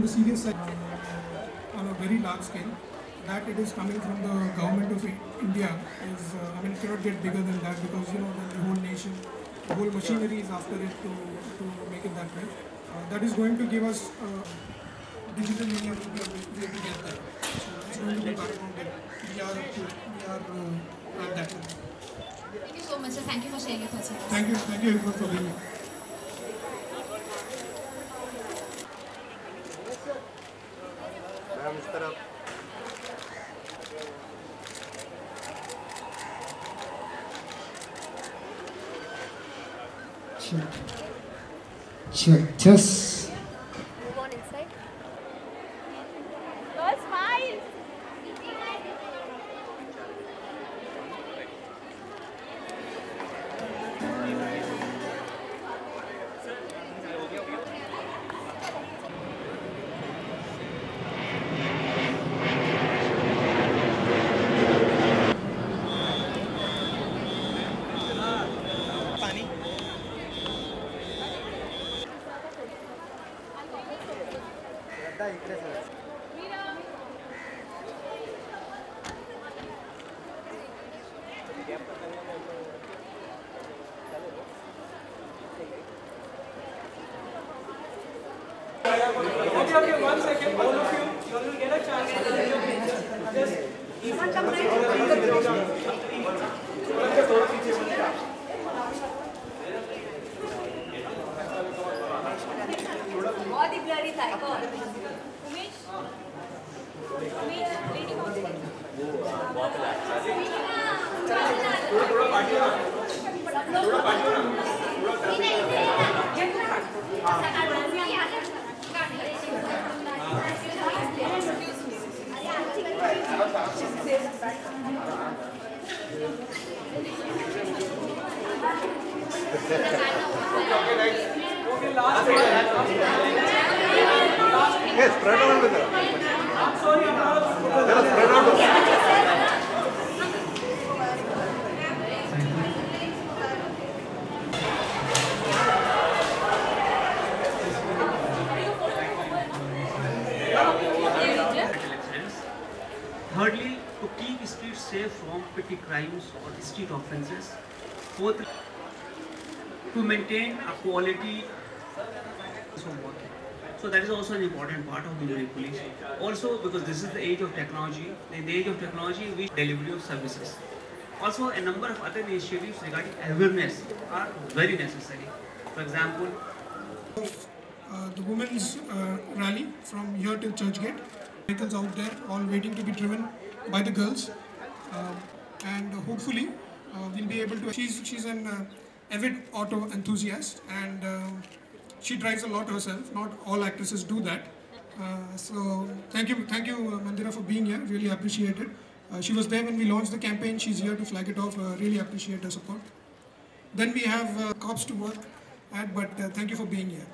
on the serious side, on a very large scale, that it is coming from the government of India is, I mean, it cannot get bigger than that because, you know, the whole nation, the whole machinery is after it to make it that way. That is going to give us digital India to be able to get there. So it's going to be background that we are at that level. Thank you so much, sir. Thank you for sharing your thoughts with us. Thank you everyone for being here. Just Move on inside. Girl, smile. Okay, 1 second, all of you will get a chance to do your picture. Just बहुत ही blurry था एक और Umesh lady कौन सी okay, last one. Yes, spread out with her. I'm sorry, I'm not. Let us spread out. Thirdly, to keep streets safe from petty crimes or street offences. Fourthly, to maintain a quality of work. So that is also an important part of Mumbai Police. Also, because this is the age of technology, in the age of technology, we delivery of services. Also, a number of other initiatives regarding awareness are very necessary. For example, The women's rally from here till Churchgate. Vehicles out there, all waiting to be driven by the girls, and hopefully we'll be able to. She's an avid auto enthusiast, and she drives a lot herself. Not all actresses do that. So thank you, Mandira, for being here. Really appreciate it. She was there when we launched the campaign. She's here to flag it off. Really appreciate her support. Then we have cops to work at, but thank you for being here.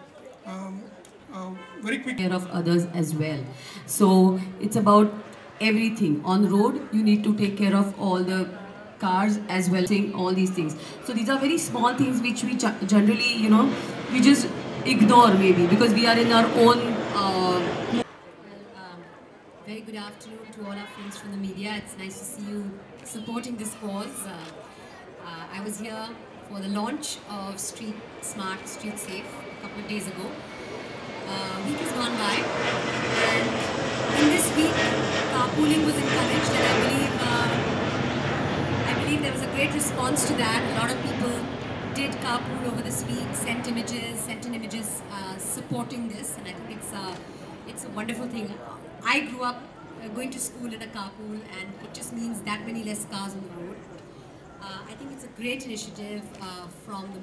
Very quick. Care of others as well. So it's about everything. On road, you need to take care of all the cars as well, all these things. So these are very small things which we generally, you know, we just ignore maybe because we are in our own. Very good afternoon to all our friends from the media. It's nice to see you supporting this cause. I was here for the launch of Street Smart, Street Safe a couple of days ago. Week has gone by, and in this week, carpooling was encouraged, and I believe there was a great response to that. A lot of people did carpool over this week, sent in images supporting this, and I think it's a wonderful thing. I grew up going to school in a carpool, and it just means that many less cars on the road. I think it's a great initiative from the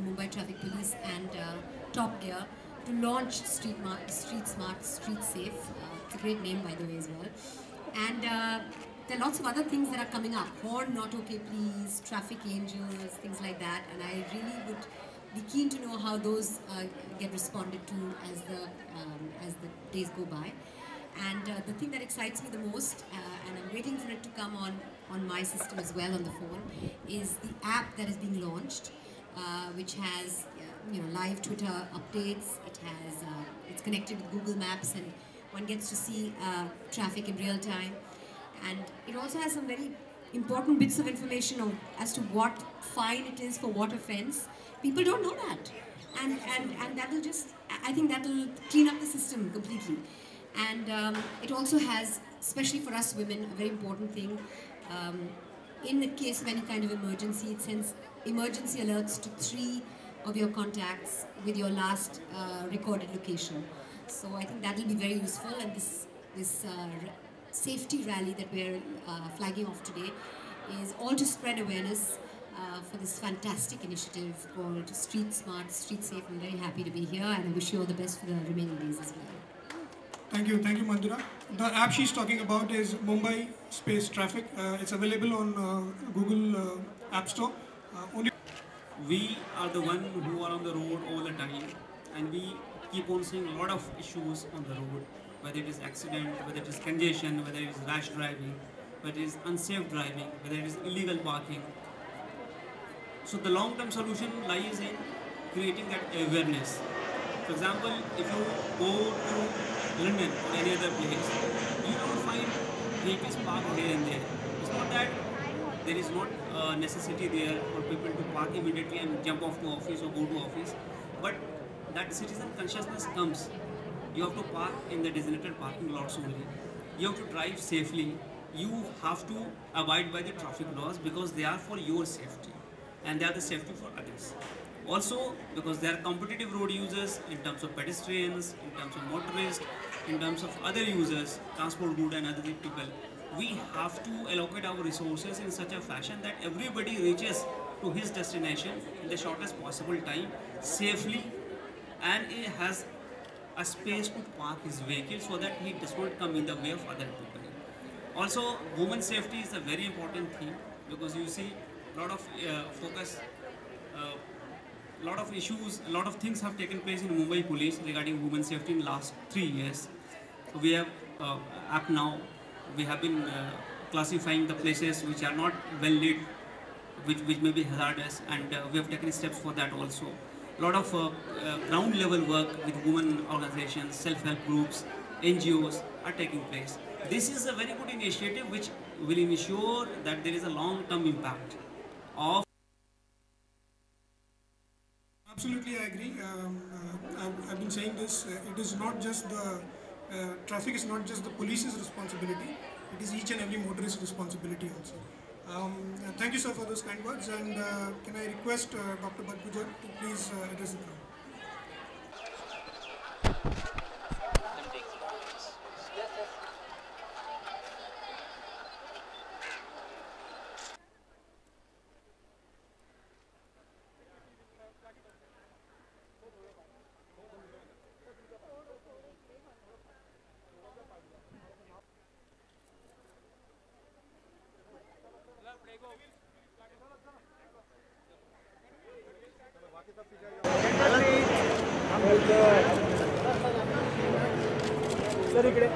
Mumbai Traffic Police and Top Gear to launch Street Smart, Street Safe. It's a great name, by the way, as well. And there are lots of other things that are coming up. Horn Not Okay Please, Traffic Angels, things like that. And I really would be keen to know how those get responded to as the days go by. And the thing that excites me the most, and I'm waiting for it to come on my system as well on the phone, is the app that is being launched, which has live Twitter updates. It has it's connected with Google Maps, and one gets to see traffic in real time. And it also has some very important bits of information as to what fine it is for what offence. People don't know that, and that will just, I think that will clean up the system completely. And it also has, especially for us women, a very important thing. In the case of any kind of emergency, it sends emergency alerts to 3 of your contacts with your last recorded location. So I think that will be very useful, and this safety rally that we're flagging off today is all to spread awareness for this fantastic initiative called Street Smart, Street Safe. I'm very happy to be here, and I wish you all the best for the remaining days as well. Thank you, Mandura. The app she's talking about is Mumbai Space Traffic. It's available on Google App Store. We are the one who are on the road all the time, and we keep on seeing a lot of issues on the road, whether it is accident, whether it is congestion, whether it is rash driving, whether it is unsafe driving, whether it is illegal parking. So the long-term solution lies in creating that awareness. For example, if you go to London or any other place, you don't find vehicles parked here and there. It's not that there is not a necessity there for people to park immediately and jump off to office or go to office, but that citizen consciousness comes. You have to park in the designated parking lots only. You have to drive safely. You have to abide by the traffic laws because they are for your safety and they are the safety for others. Also, because they are competitive road users in terms of pedestrians, in terms of motorists, in terms of other users, transport good and other people, we have to allocate our resources in such a fashion that everybody reaches to his destination in the shortest possible time, safely, and he has a space to park his vehicle so that he does not come in the way of other people. Also, women's safety is a very important thing because you see a lot of focus, a lot of issues, a lot of things have taken place in Mumbai police regarding women's safety in the last 3 years. We have app now, we have been classifying the places which are not well lit, which may be hazardous, and we have taken steps for that also. A lot of ground level work with women organizations, self-help groups, NGOs are taking place. This is a very good initiative which will ensure that there is a long-term impact of. Absolutely, I agree. I've been saying this. It is not just the traffic is not just the police's responsibility. It is each and every motorist's responsibility also. Thank you, sir, for those kind words. And can I request Dr. Bhatbujat to please address the crowd? Sir इकडे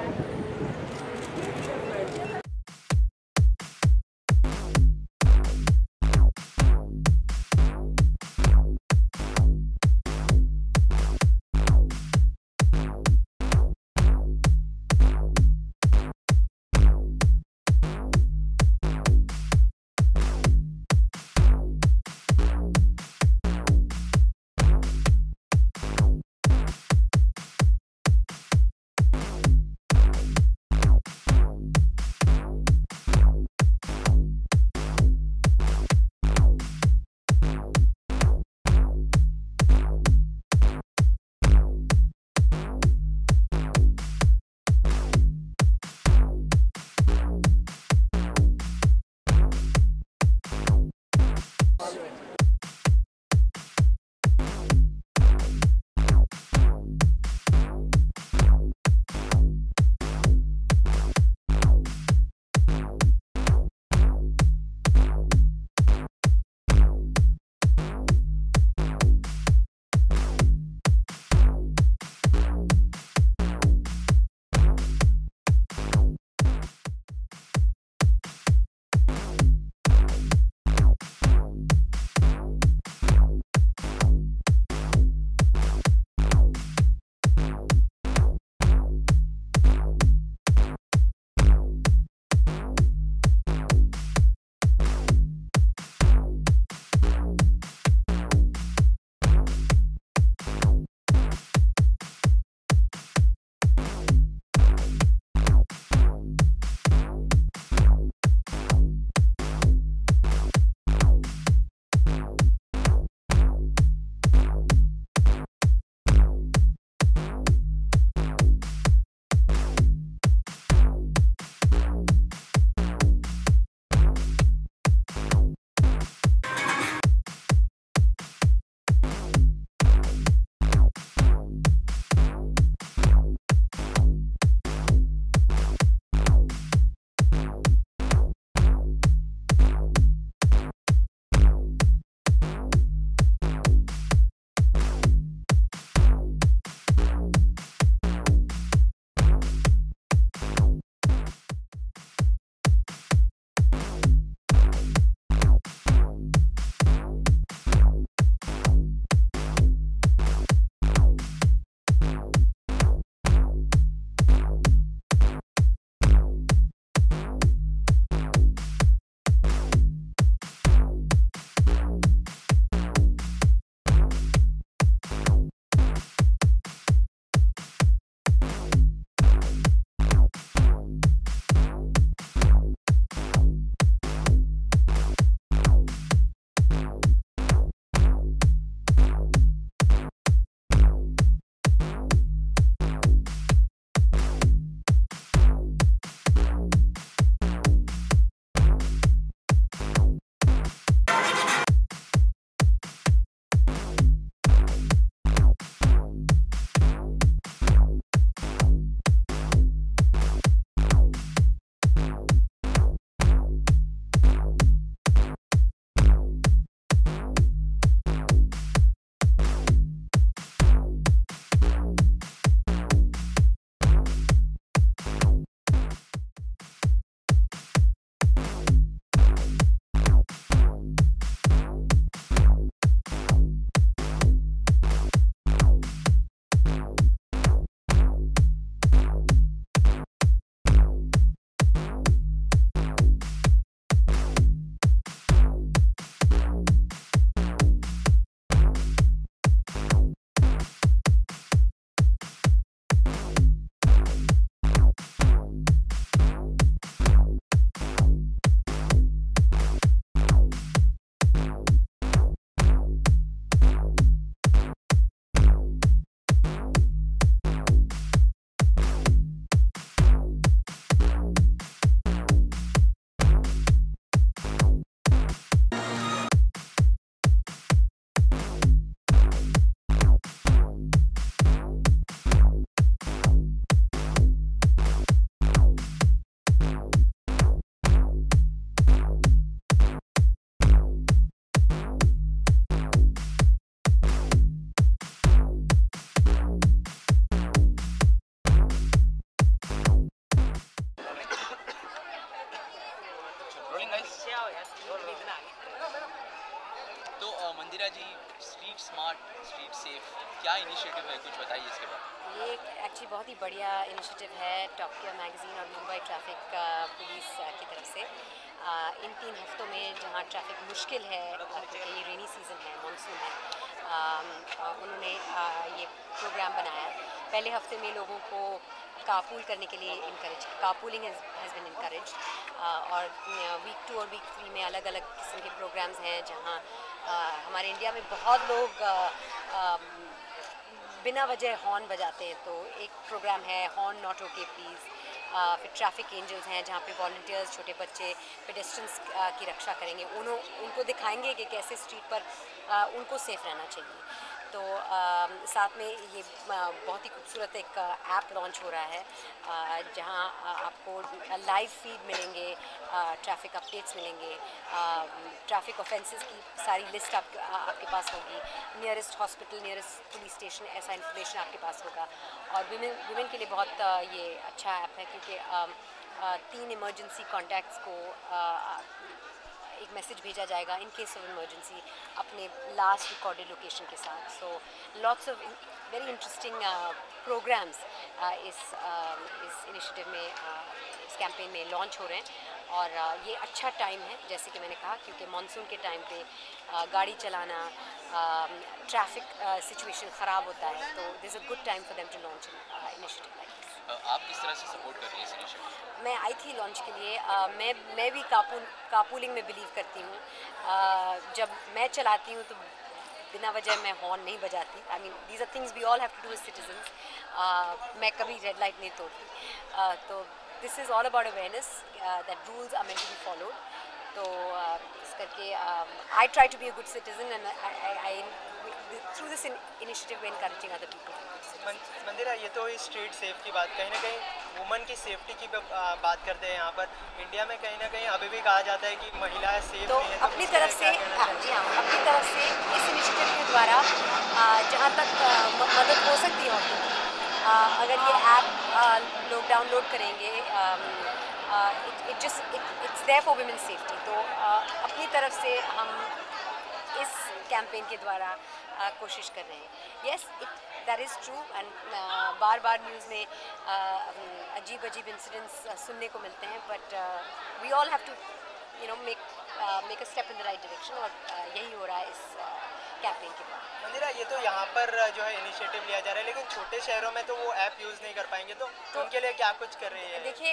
rolling guys. तो मंदिरा जी, street smart street safe क्या initiative है, कुछ बताइए इसके बारे में। ये एक्चुअली बहुत ही बढ़िया इनिशिएटिव है टोक्यो मैगजीन और मुंबई ट्रैफिक पुलिस की तरफ से। इन 3 हफ्तों में जहाँ ट्रैफिक मुश्किल है क्योंकि ये रेनी सीज़न है, मानसून है, उन्होंने ये प्रोग्राम बनाया। पहले हफ्ते में लोगों को कारपूल करने के लिए encourage, carpooling has been encourage, और वीक 2 और वीक 3 में अलग अलग किस्म के प्रोग्राम्स हैं जहाँ हमारे इंडिया में बहुत लोग बिना वजह हॉर्न बजाते हैं। तो एक प्रोग्राम है हॉर्न नॉट ओके प्लीज़। फिर ट्रैफिक एंजल्स हैं जहाँ पे वॉलंटियर्स छोटे बच्चे पेडेस्ट्रियंस की रक्षा करेंगे, उनको दिखाएंगे कि कैसे स्ट्रीट पर उनको सेफ रहना चाहिए। तो साथ में ये बहुत ही खूबसूरत एक ऐप लॉन्च हो रहा है जहाँ आपको लाइव फीड मिलेंगे, ट्रैफिक अपडेट्स मिलेंगे, ट्रैफिक ऑफेंसेस की सारी लिस्ट आपके पास होगी, nearest hospital, nearest police station, ऐसा इन्फॉर्मेशन आपके पास होगा। और विमेन के लिए बहुत ये अच्छा ऐप है क्योंकि 3 इमरजेंसी कॉन्टैक्ट्स को एक मैसेज भेजा जाएगा इन केस ऑफ इमरजेंसी अपने लास्ट रिकॉर्डेड लोकेशन के साथ। So lots of very interesting programmes इस इनिशिएटिव में, इस कैंपेन में लॉन्च हो रहे हैं। और ये अच्छा टाइम है जैसे कि मैंने कहा क्योंकि मानसून के टाइम पे गाड़ी चलाना, ट्रैफिक सिचुएशन ख़राब होता है, तो this is a good time for them to launch initiative like this. आप किस तरह से सपोर्ट कर रही हैं इस इनिशिएटिव? मैं आई थी लॉन्च के लिए। मैं भी कारपूलिंग में बिलीव करती हूँ। जब मैं चलाती हूँ तो बिना वजह मैं हॉर्न नहीं बजाती। I mean these are things we all have to do as citizens. मैं कभी रेड लाइट नहीं तोड़ती। तो this is all about awareness that rules are meant to be followed. तो इस करके I try to be a good citizen and I through this initiative we encouraging other people. Mandira, ये तो स्ट्रीट सेफ की बात, कहीं ना कहीं वुमेन की सेफ्टी की बात करते हैं यहाँ पर। इंडिया में कहीं ना कहीं अभी भी कहा जाता है कि महिलाएं सेफ तो नहीं है। अपनी तरफ से जी हाँ, अपनी तरफ से इस इनिशिएटिव के द्वारा जहाँ तक मदद हो सकती है औरतों की, अगर ये ऐप लोग डाउनलोड करेंगे, it's there for women safety. तो अपनी तरफ से हम इस कैंपेन के द्वारा कोशिश कर रहे हैं। Yes, that is true and बार बार न्यूज़ में अजीब अजीब इंसिडेंट्स सुनने को मिलते हैं, but we all have to make a step in the right direction, और यही हो रहा है इस कैंपेन के बाद। मंदिरा, ये तो यहाँ पर जो है इनिशिएटिव लिया जा रहा है, लेकिन छोटे शहरों में तो वो ऐप यूज़ नहीं कर पाएंगे, तो उनके लिए क्या कुछ कर रही है? देखिए,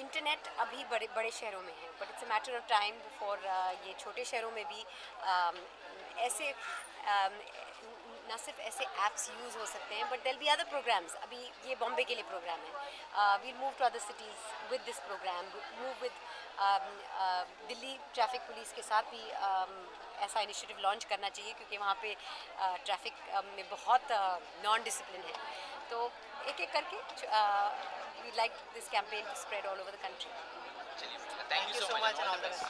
इंटरनेट अभी बड़े शहरों में है, but it's a matter of time before ये छोटे शहरों में भी ऐसे न सिर्फ ऐसे ऐप्स यूज़ हो सकते हैं, but there be other programmes. अभी ये बॉम्बे के लिए प्रोग्राम है, we'll move to other cities with this programme, move with Delhi traffic police के साथ भी ऐसा इनिशिएटिव लॉन्च करना चाहिए क्योंकि वहाँ पे ट्रैफिक में बहुत नॉन डिसिप्लिन है। तो एक एक करके we like this campaign to spread all over the country. चलिए, thank you so much and all the best.